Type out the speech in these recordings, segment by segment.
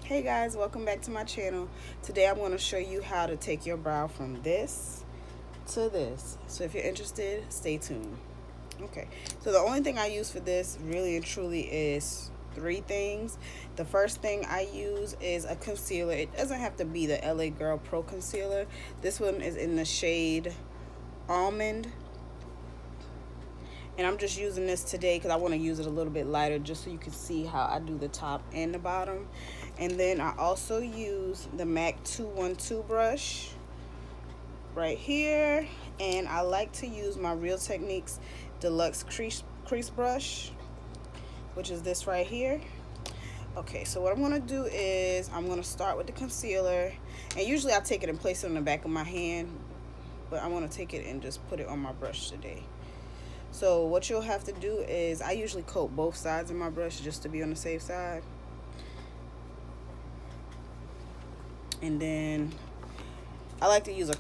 Hey guys, welcome back to my channel. Today I'm going to show you how to take your brow from this to this. So if you're interested, stay tuned. Okay, so the only thing I use for this really and truly is three things. The first thing I use is a concealer. It doesn't have to be the LA Girl Pro Concealer. This one is in the shade Almond. And I'm just using this today because I want to use it a little bit lighter just so you can see how I do the top and the bottom. And then I also use the MAC 212 brush right here. And I like to use my Real Techniques Deluxe Crease Brush, which is this right here. Okay, so what I'm going to do is I'm going to start with the concealer. And usually I take it and place it on the back of my hand. But I want to take it and just put it on my brush today. So what you'll have to do is, I usually coat both sides of my brush just to be on the safe side. And then I like to use a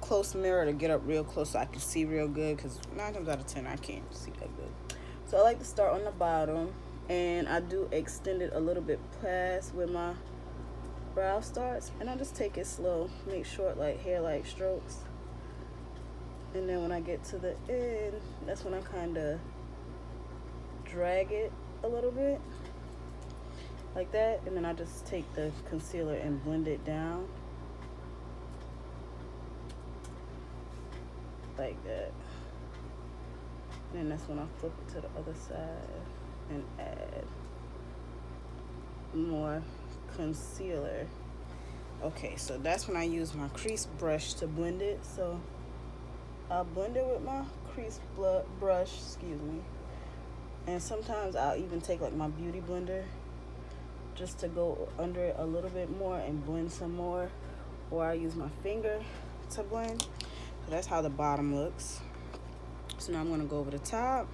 close mirror to get up real close so I can see real good, because 9 times out of 10 I can't see that good. So I like to start on the bottom, and I do extend it a little bit past where my brow starts, and I just take it slow, make short like hair-like strokes. And then when I get to the end, that's when I kind of drag it a little bit, like that. And then I just take the concealer and blend it down, like that. And then that's when I flip it to the other side and add more concealer. Okay, so that's when I use my crease brush to blend it. So I'll blend it with my crease brush, excuse me. And sometimes I'll even take like my beauty blender just to go under it a little bit more and blend some more. Or I use my finger to blend. So that's how the bottom looks. So now I'm gonna go over the top.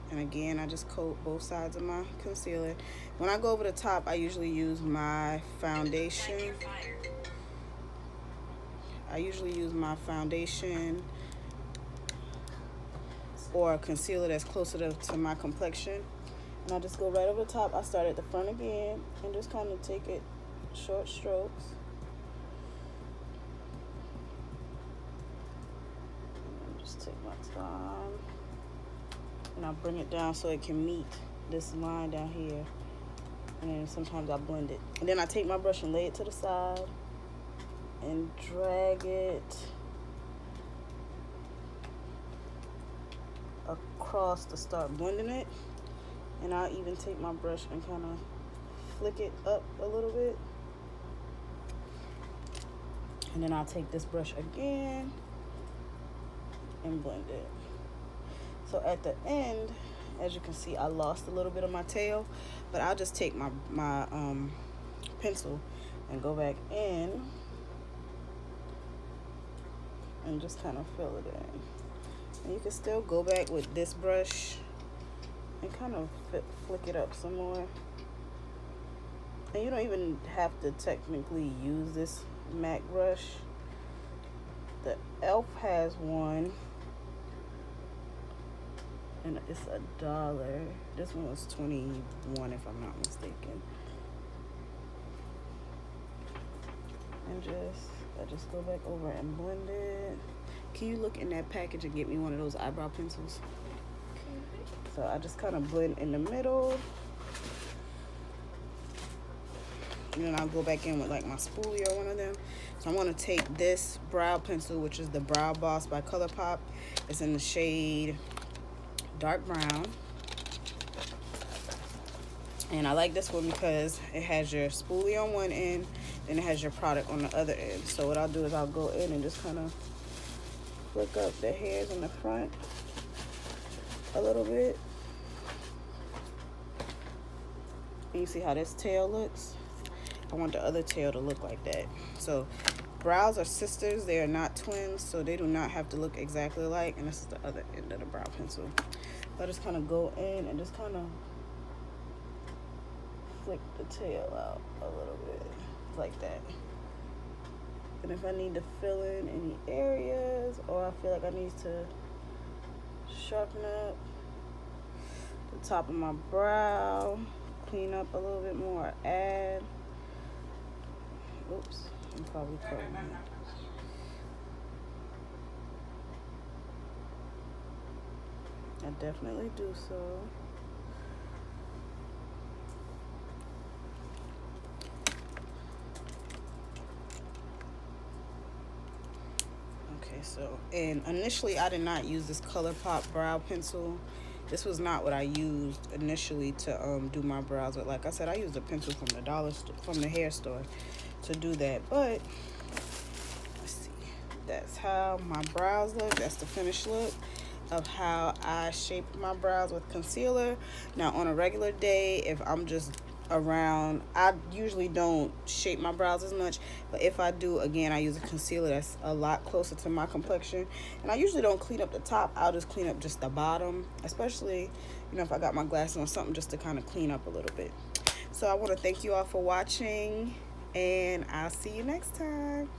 And again, I just coat both sides of my concealer. When I go over the top, I usually use my foundation. I usually use my foundation or a concealer that's closer to my complexion. And I just go right over the top. I start at the front again and just kind of take it short strokes. And just take my time. And I bring it down so it can meet this line down here. And then sometimes I blend it. And then I take my brush and lay it to the side and drag it across to start blending it. And I'll even take my brush and kind of flick it up a little bit. And then I'll take this brush again and blend it. So at the end, as you can see, I lost a little bit of my tail, but I'll just take my pencil and go back in and just kind of fill it in. And you can still go back with this brush and kind of flick it up some more. And you don't even have to technically use this MAC brush. The e.l.f. has one, and it's $1. This one was $21 if I'm not mistaken. And I just go back over and blend it. Can you look in that package and get me one of those eyebrow pencils? So I just kind of blend in the middle. And then I'll go back in with like my spoolie or one of them. So I'm going to take this brow pencil, which is the Brow Boss by ColourPop. It's in the shade dark brown. And I like this one because it has your spoolie on one end and it has your product on the other end. So what I'll do is I'll go in and just kind of flick up the hairs in the front a little bit. And you see how this tail looks? I want the other tail to look like that. So brows are sisters, they are not twins, so they do not have to look exactly alike. And this is the other end of the brow pencil. So I just kind of go in and just kind of flick the tail out a little bit, like that. And if I need to fill in any areas, or I feel like I need to sharpen up the top of my brow, clean up a little bit more, add. Oops, I'm probably cutting it. I definitely do so. Okay, so, and initially I did not use this ColourPop brow pencil. This was not what I used initially to do my brows with. Like I said, I used a pencil from the from the hair store to do that. But let's see, that's how my brows look. That's the finished look of how I shape my brows with concealer. Now on a regular day, if I'm just around, I usually don't shape my brows as much, but if I do, again, I use a concealer that's a lot closer to my complexion, and I usually don't clean up the top. I'll just clean up just the bottom, especially, you know, if I got my glasses on, something just to kind of clean up a little bit. So I want to thank you all for watching, and I'll see you next time.